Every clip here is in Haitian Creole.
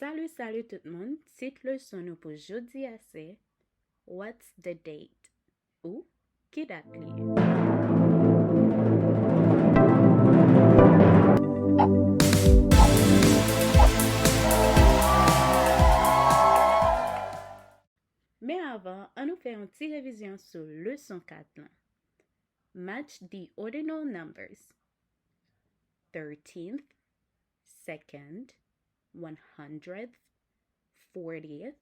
Salut tout le monde. Tit leçon nou pou jodi a se What's the date? Ou ki dat liye? Mais avant, an nou fè an ti revizyon sou leçon 4 lan. Match the ordinal numbers. 13th, 2nd, 100th, 40th,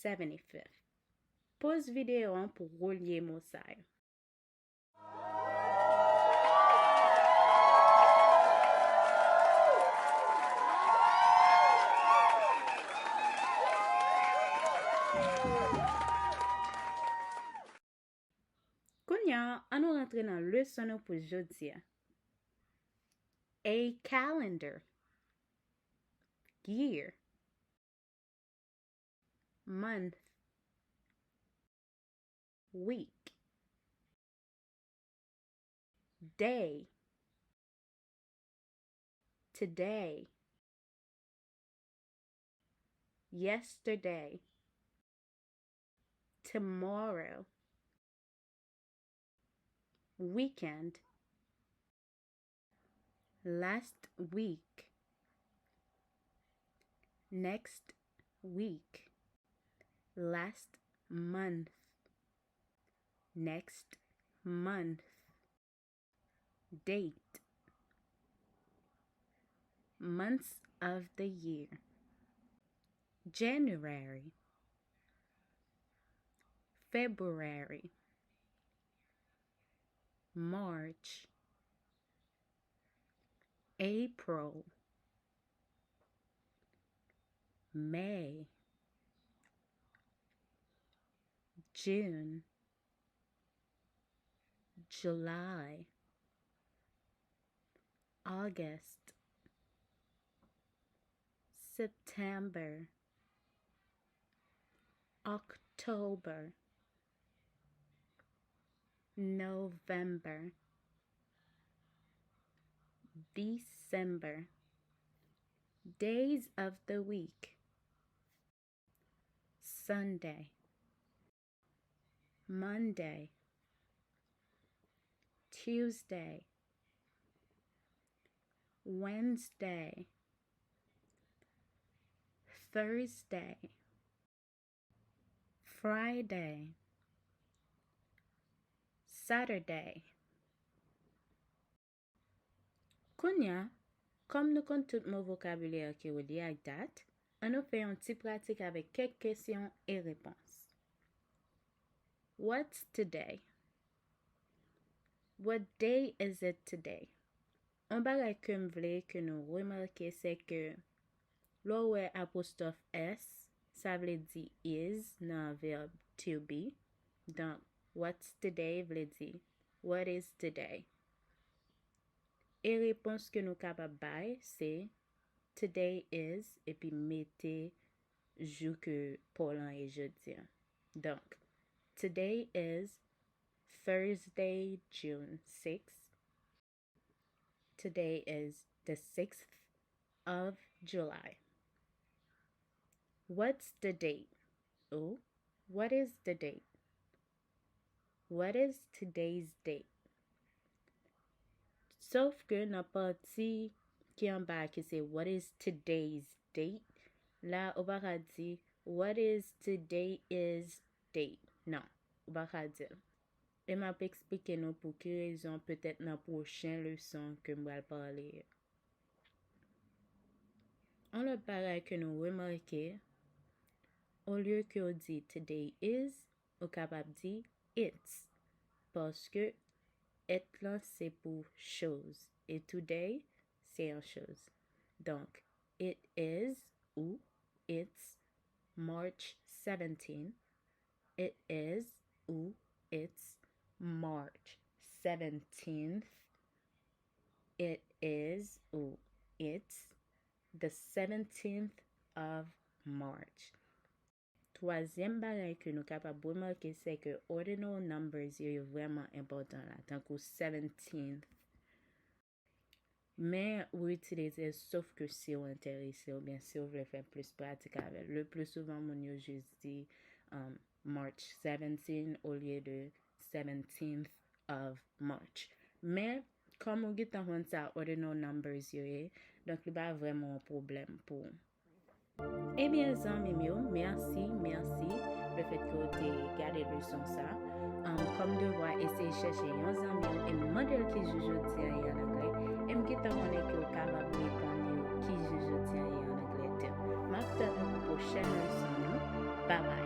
75th. Pause vidéo an pou rolye mot sa yo. Kounya, an nou rentre nan leçon nou pou jodi a. A calendar. Year. Month. Week. Day. Today. Yesterday. Tomorrow. Weekend. Last week. Next week. Last month. Next month. Date. Months of the year. January. February. March. April. May. June. July. August. September. October. November. December. Days of the week. Sunday. Monday. Tuesday. Wednesday. Thursday. Friday. Saturday. Kounya, kom nou kon tout mot vocabulaire ki ou li ak dat, an nou fè yon ti pratik avek kek kesyon e repons. What's today? What day is it today? An bagay ke m vle ke nou remarke se ke lo we apostrophe S, sa vle di is nan verb to be. Donc, what's today vle di what is today. E repons ke nou kapab bay se today is epi mette jou ke Polan e jodi. Donc, today is Thursday, June 6th. Today is the 6th of July. What's the date? Ou, what is the date? What is today's date? Sauf ke nan parti ki an ba ki se what is today's date, la ou baka di what is today is date. Non, ou baka di. E map explike nou pou ki rezon peut-et nan prochain leçon ke mwal parle. An lot bagay ke nou remarke, au lieu ke ou di today is, ou kapab di it's. Paske et lan se pou chose. Et today, se yon chose. Donc, it is ou it's March 17. It is ou it's March 17th. It is ou it's the 17th of March. Troisième bagay ke nou kapab remarke se ke ordinal numbers yo vrèman important la, tankou 17th. Mais ou utiliser sauf que si ou intéressé ou bien si ou voulez faire plus pratique avec. Le plus souvent, mon yo juste dit March 17 au lieu de 17th of March. Mais comme ou get en ça ordinal numbers yo donc il pas vraiment un problème pour. Eh bien, amis, merci le fait que vous avez gardé le son ça. Comme devoir essayer de chercher un ami et modèle qui joue jeudi en anglais. Et me quitte on est que capable de répondre qui joue jeudi en anglais. Maintenant, prochaine leçon. Bye bye.